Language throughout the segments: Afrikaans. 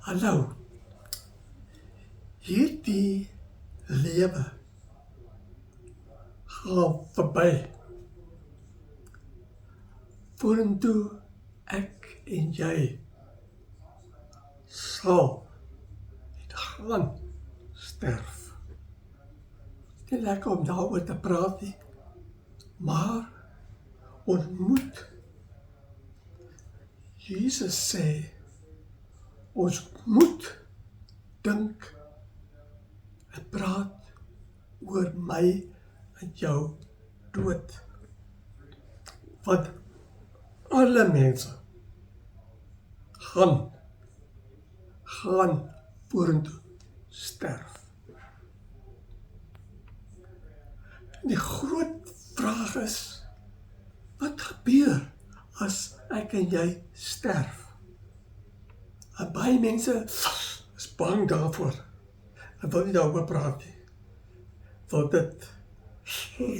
Hallo, hierdie lewe gaan verby. Vorentoe ek en jy sal net gaan sterf. Het nie lekker om daaroor te praat nie, maar ons moet. Jesus sê, ons moet dink en praat oor my en jou dood. Want alle mense gaan vorentoe sterf. En die groot vraag is, wat gebeur as ek en jy sterf? En baie mense is bang daarvoor. En wil nie daaroor praat nie. Wil dit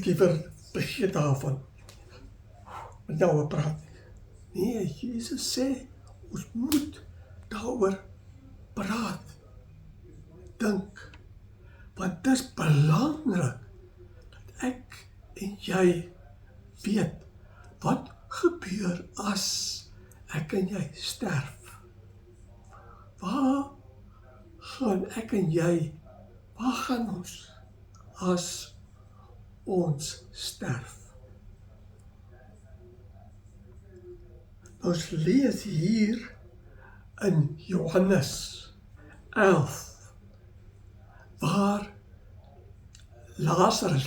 liever vergeet daarvan. Wil nie daaroor praat nie. Nee, Jesus sê, ons moet daaroor praat. Dink. Want dit is belangrik dat ek en jy weet, wat gebeur as ek en jy sterf? Waar gaan ek en jy, waar gaan ons as ons sterf? Ons lees hier in Johannes 11, waar Lazarus,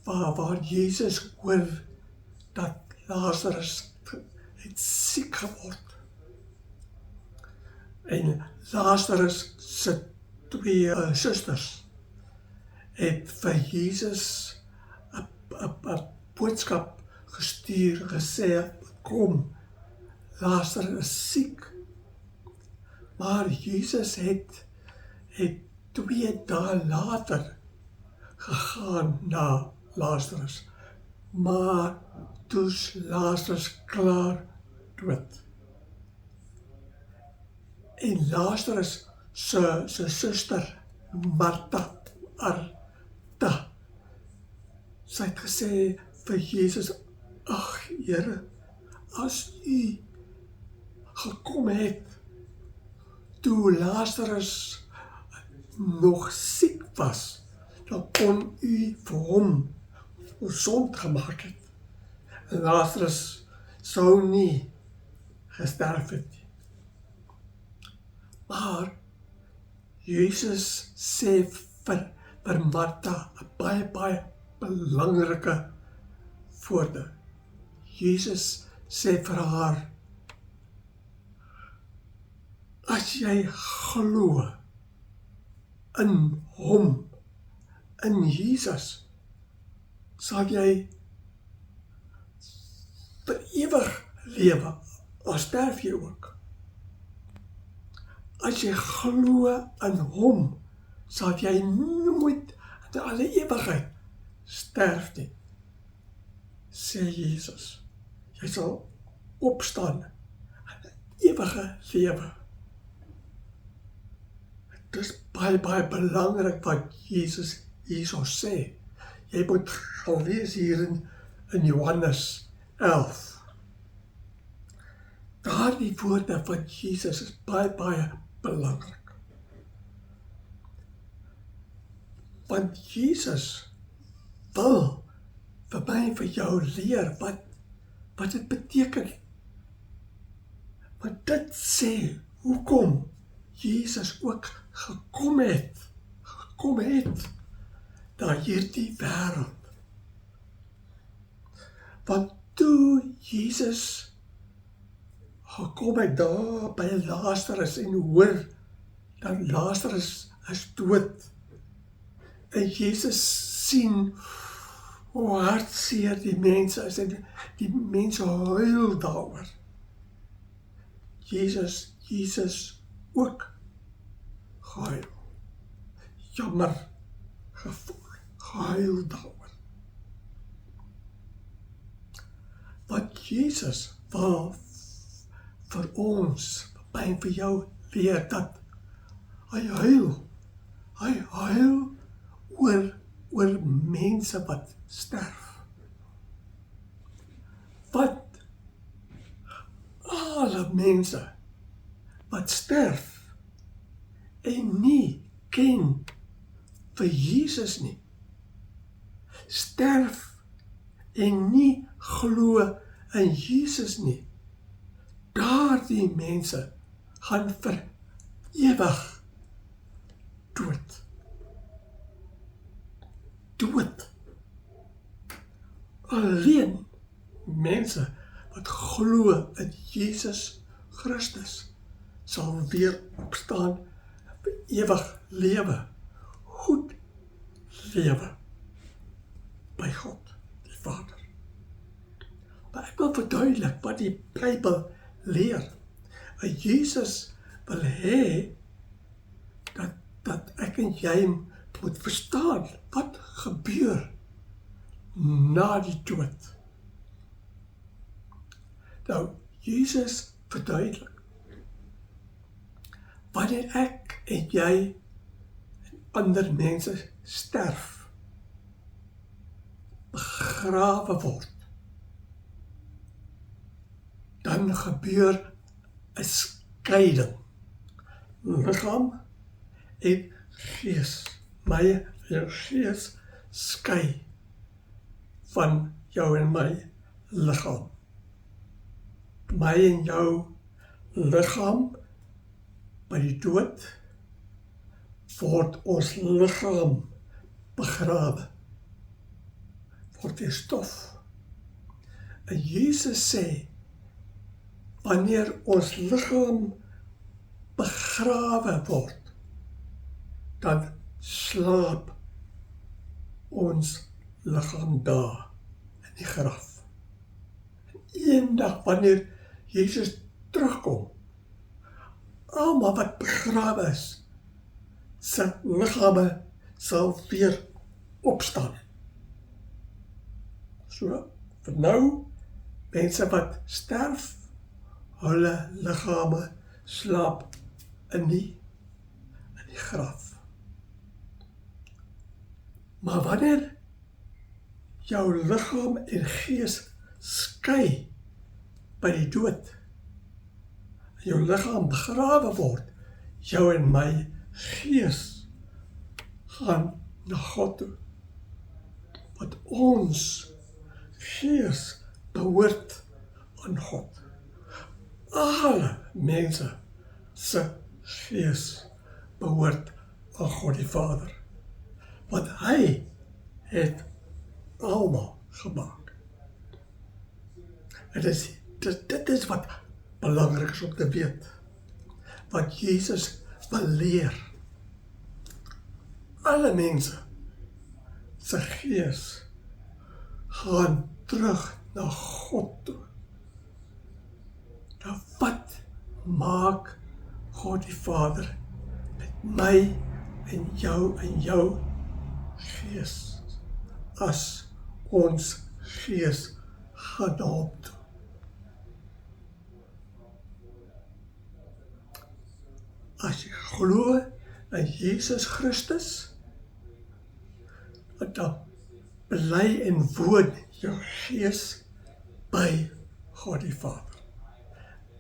waar Jesus hoor dat Lazarus het siek geword. En Lazarus se twee susters het vir Jesus 'n boodskap gestuur, gesê, kom, Lazarus is siek. Maar Jesus het 2 dae later gegaan na Lazarus. Maar toe's Lazarus klaar dood. En Lazarus se suster Martha, sy het gesê vir Jesus, ag Here, as u gekom het toe Lazarus nog siek was, dan kon u vir hom gesond gemaak het. En Lazarus sou nie gesterf het nie. Maar Jesus sê vir Martha 'n baie belangrike woorde. Jesus sê vir haar, as jy glo in hom, in Jesus, sal jy vir ewig lewe, al sterf jy ook. As jy glo in hom, sal jy nooit in alle ewigheid sterf nie, sê Jesus. Jy sal opstaan in ewige lewe. Dit is baie belangrik wat Jesus hierso sê. Jy moet gaan lees hier in Johannes 11. Daardie woorde van Jesus is baie belangrik. Want Jesus wil vir my en vir jou leer wat dit beteken. Want dit sê hoekom Jesus ook gekom het na hierdie wêreld. Want toe Jesus gekom het daar by Lazarus en hoor dat Lazarus is dood, en Jesus sien hoe hartseer die mense is en die mense huil daaroor. Jesus ook gehuil. Jammer gevoel, gehuil daaroor. wat Jesus wil vir ons, by en vir jou leer, dat hy huil oor mense wat sterf. Wat alle mense wat sterf en nie ken vir Jesus nie, sterf en nie glo in Jesus nie, daardie mense gaan vir ewig dood. Alleen mense wat glo in Jesus Christus sal weer opstaan vir ewig lewe, goed lewe by God, die Vader. Maar ek wil verduidelik wat die Bybel leer. Jesus wil hê dat ek en jy moet verstaan wat gebeur na die dood. Nou, Jesus verduidelik, wanneer ek en jy en ander mense sterf, begrawe word, dan gebeur 'n skeiding. Liggaam en gees. My en jou gees skei van jou en my liggaam. My en jou liggaam by die dood word ons liggaam begrawe, word weer stof. En Jesus sê, wanneer ons liggaam begrawe word, dan slaap ons liggaam daar in die graf. En eendag wanneer Jesus terugkom, almal wat begrawe is, se liggame sal weer opstaan. So, vir nou, mense wat sterf, hulle liggame slaap in die graf. Maar wanneer jou liggaam en gees skei by die dood, jou liggaam begrawe word, jou en my gees gaan na God toe. Want ons gees behoort aan God. Alle mense se gees behoort aan God die Vader. Want hy het almal gemaak. En dit is wat belangrik is om te weet. Wat Jesus wil leer. Alle mense se gees gaan terug na God toe. Nou wat maak God die Vader met my en jou gees as ons gees gaan na hom toe? As jy glo in Jesus Christus, dan bly en woon jou gees by God die Vader.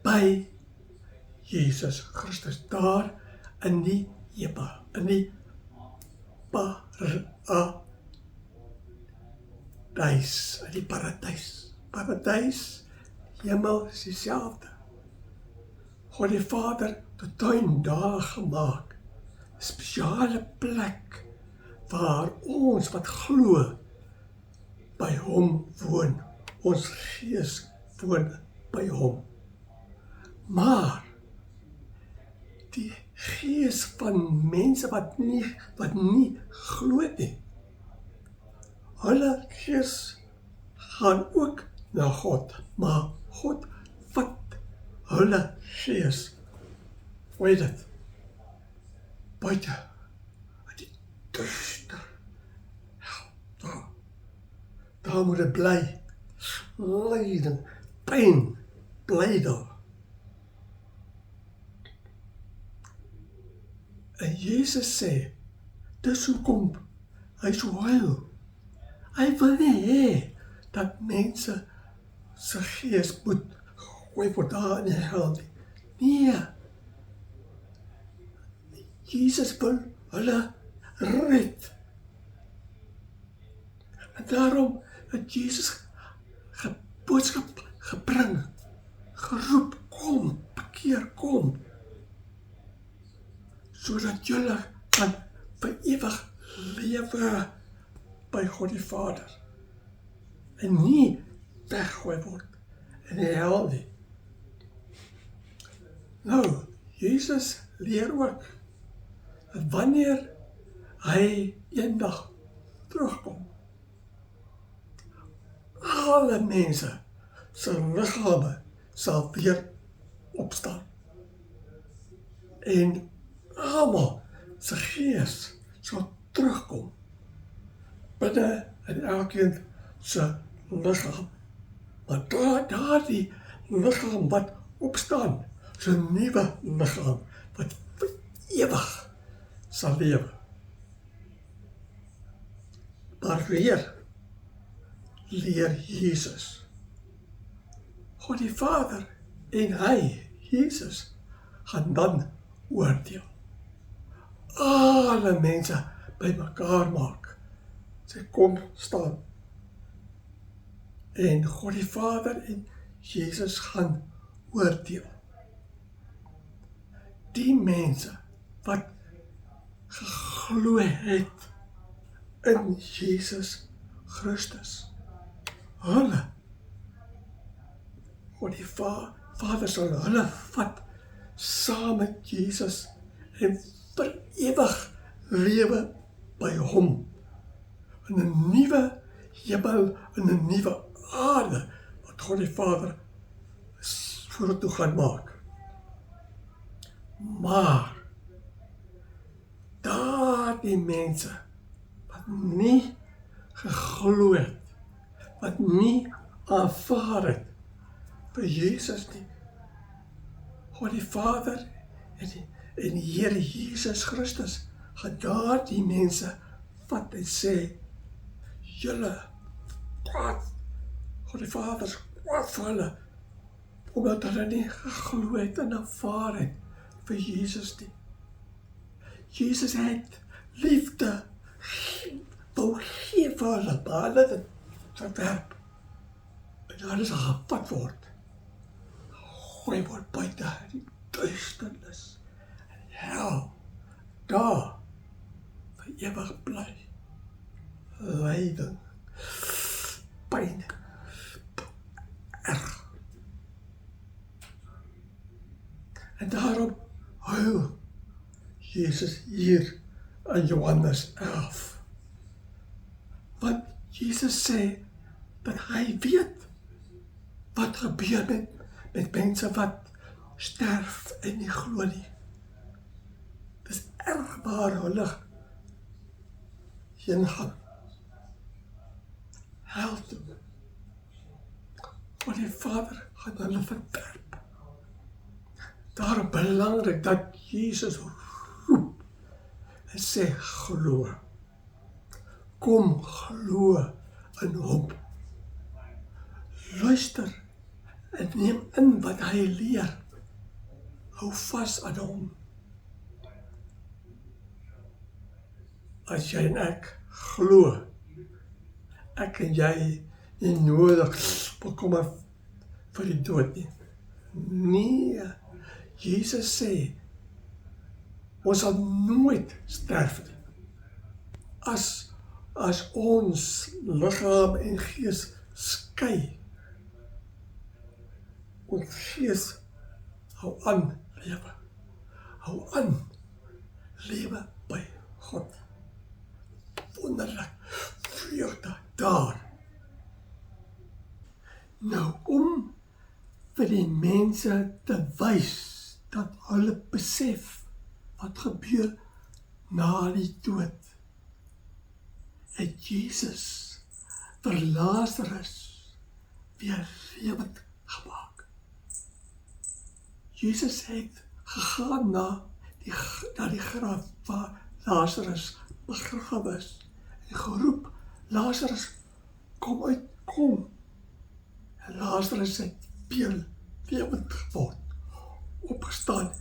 By Jesus Christus, daar in die paradys. Paradys, hemel is dieselfde. God die Vader het 'n tuin daar gemaak, 'n spesiale plek waar ons wat glo by hom woon. Ons gees woon by hom. Maar die gees van mense wat nie glo nie, hulle gees gaan ook na God, maar God vat hulle gees, hoe heet dit, buite, uit die duister, daar moet het bly, lyding, pyn, bly daar. En Jesus sê, dis hoekom hy so huil. Hy wil nie hê dat mense se gees moet gooi word daar in die hel nie. Nee, Jesus wil hulle red. En daarom het Jesus boodskap gebring, geroep, kom, bekeer, kom, sodat julle kan vir ewig lewe by God die Vader en nie weggooi word in die hel nie. Nou, Jesus leer ook dat wanneer hy eendag terugkom, alle mense se liggame sal weer opstaan en almal se gees sal terugkom binne in elkeen se liggaam. Maar daardie liggaam wat opstaan, so 'n nuwe liggaam wat vir ewig sal lewe. Maar weer leer Jesus, God die Vader en hy, Jesus, gaan dan oordeel. Alle mense by mekaar maak. Sy kom staan. En God die Vader en Jesus gaan oordeel. Die mense wat geglo het in Jesus Christus, hulle, God die Vader sal hulle vat saam met Jesus en vir ewig lewe by hom in 'n nuwe hemel en 'n nuwe aarde wat God die Vader vorentoe gaan maak. Maar daardie mense wat nie geglo het, wat nie aanvaar het vir Jesus nie, God die Vader en die Here Jesus Christus gaan daardie mense vat en sê, julle kwaad, God die Vader is kwaad vir hulle, omdat hulle nie geglo het en aanvaar het vir Jesus nie. Jesus het liefde wou gee vir hulle, maar hulle het verwerp. En hulle sal gevat word, gooi word buite die duisternis en hel, daar vir ewig bly, lyding, pyn, erg. En daarom huil Jesus hier in Johannes 11. Want Jesus sê dat hy weet wat gebeur met mense wat sterf en nie glo nie. Dis erg waar hulle heen gaan. Hel toe. Want die Vader gaan hulle verwerp. Daarom belangrik dat Jesus roep en sê glo. Kom glo in hom. Luister en neem in wat hy leer. Hou vas aan hom. As jy en ek glo, ek en jy nie nodig bekommer vir die dood nie. Nee, Jesus sê, ons sal nooit sterf nie. As ons liggaam en gees skei, ons gees hou aan lewe. Hou aan lewe by God. Wonderlik, vreugde daar. Nou, om vir die mense te wys dat hulle besef wat gebeur na die dood, het Jesus vir Lazarus weer lewend gemaak. Jesus het gegaan na die graf waar Lazarus begrawe is en geroep, Lazarus, kom uit, kom. En Lazarus het weer lewend geword, opgestaan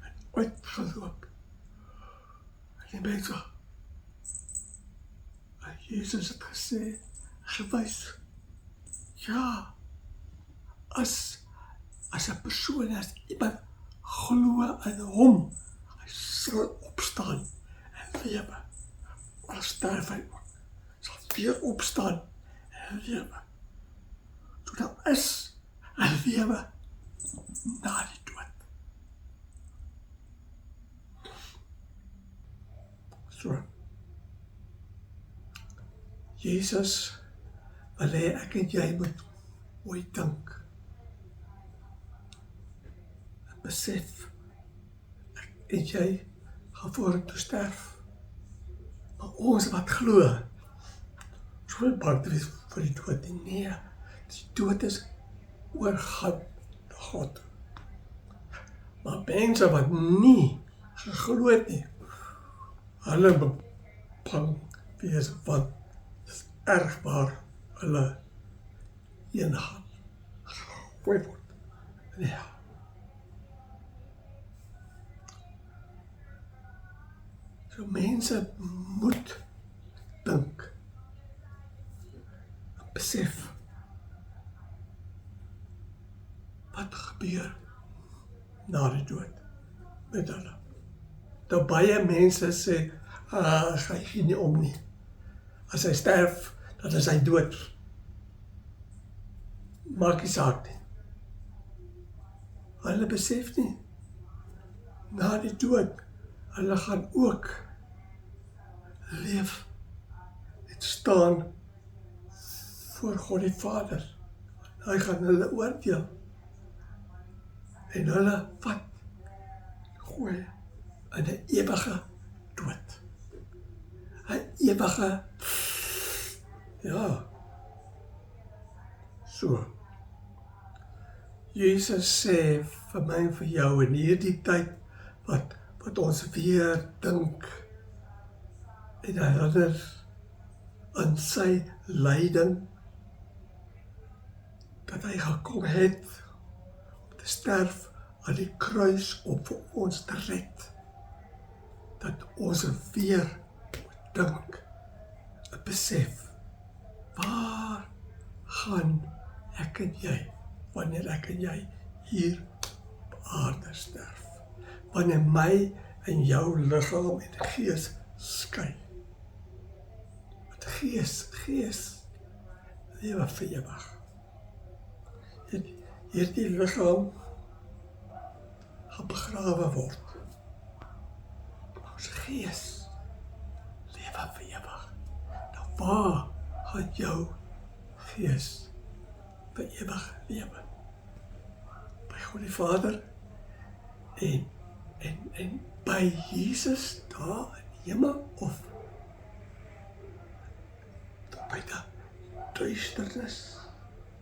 en uitgeloop. En die mense, en Jesus het gesê, gewys, ja, as 'n persoon, as iemand glo in hom, hy sal opstaan en lewe. Al sterf hy ook, sal weer opstaan en lewe. So daar is 'n lewe na die dood. So, Jesus wil hê ek en jy moet ooit dink en besef, ek en jy gaan vorentoe sterf. Maar ons wat glo, ons wil bang te wees vir die dood nie. Nee, die dood is oorgaan na God. Maar mense wat nie geglo het nie, hulle bang wees, want dit is erg waar hulle heen gaan, gegooi word. Ja. So mense moet dink, besef, wat gebeur na die dood met hulle. Nou baie mense sê, hy gee nie om nie. As hy sterf, dan is hy dood. Maak nie saak nie. Hulle besef nie, na die dood, hulle gaan ook leef, het staan voor God die Vader. Hy gaan hulle oordeel. En hulle wat gooi in 'n ewige dood. 'n Ewige, ja. So. Jesus sê vir my en vir jou in hierdie tyd wat ons weer dink en herinner aan sy lyding, dat hy gekom het om te sterf aan die kruis om vir ons te red. Dat ons weer moet dink en besef, waar gaan ek en jy, wanneer ek en jy hier op aarde sterf? Wanneer my en jou liggaam en gees skei. Want gees, lewe vir ewig. Hierdie liggaam gaan begrawe word. Ons gees lewe vir ewig. Nou waar gaan jou gees vir ewig lewe? By God die Vader en by Jesus daar in die hemel, of by die duisternis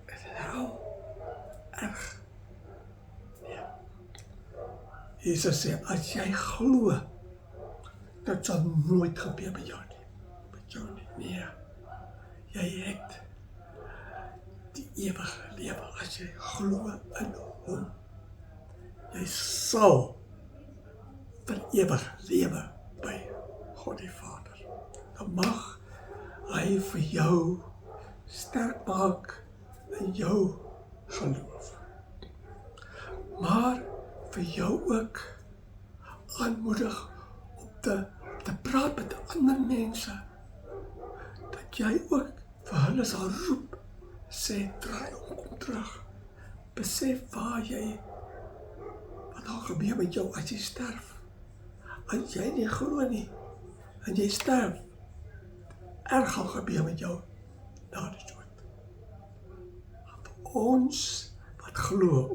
en hel erg. Nee. Jesus sê, as jy glo, dit sal nooit gebeur by jou nie. Met jou nie. Nee. Jy het die ewige lewe as jy glo in hom. Jy sal vir ewig lewe by God die Vader. Dan mag hy vir jou sterk maak in jou geloof. Maar vir jou ook aanmoedig om te praat met ander mense, dat jy ook vir hulle sal roep, sê, draai om, kom terug, besef waar jy, wat al gebeur met jou as jy sterf. As jy nie glo nie, en jy sterf, erg gaan gebeur met jou na die dood. Vir ons wat glo,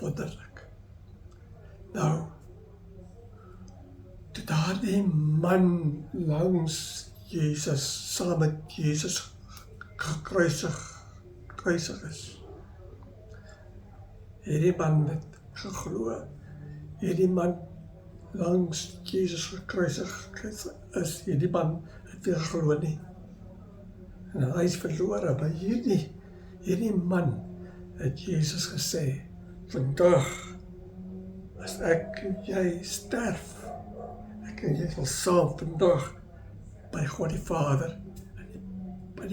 wonderlik. Nou, toe daardie man langs Jesus, saam met Jesus gekruisig gekruisig is. Hierdie man het geglo, hierdie man langs Jesus gekruisig is, hierdie man het weer geglo nie. En hy is verlore, maar hierdie man het Jesus gesê, vandag, as ek en jy sterf, ek en jy sal saam vandag by God die Vader, by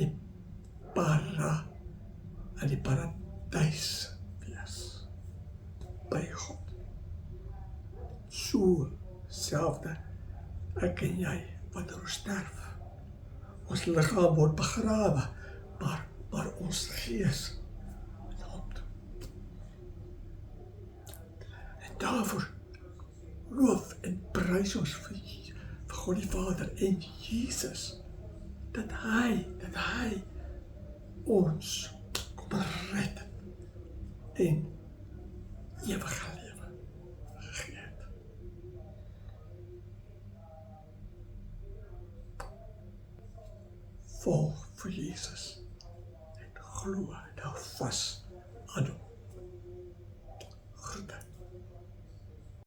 die paradys wees, by God. So selfde, ek en jy, wanneer ons sterf, ons liggaam word begrawe, maar ons gees het hom toe. En daarvoor loof en prys ons vir God die Vader en Jesus, dat hy ons kom red en ewige lewe gegee het. Volg vir Jesus en glo en hou vas aan hom.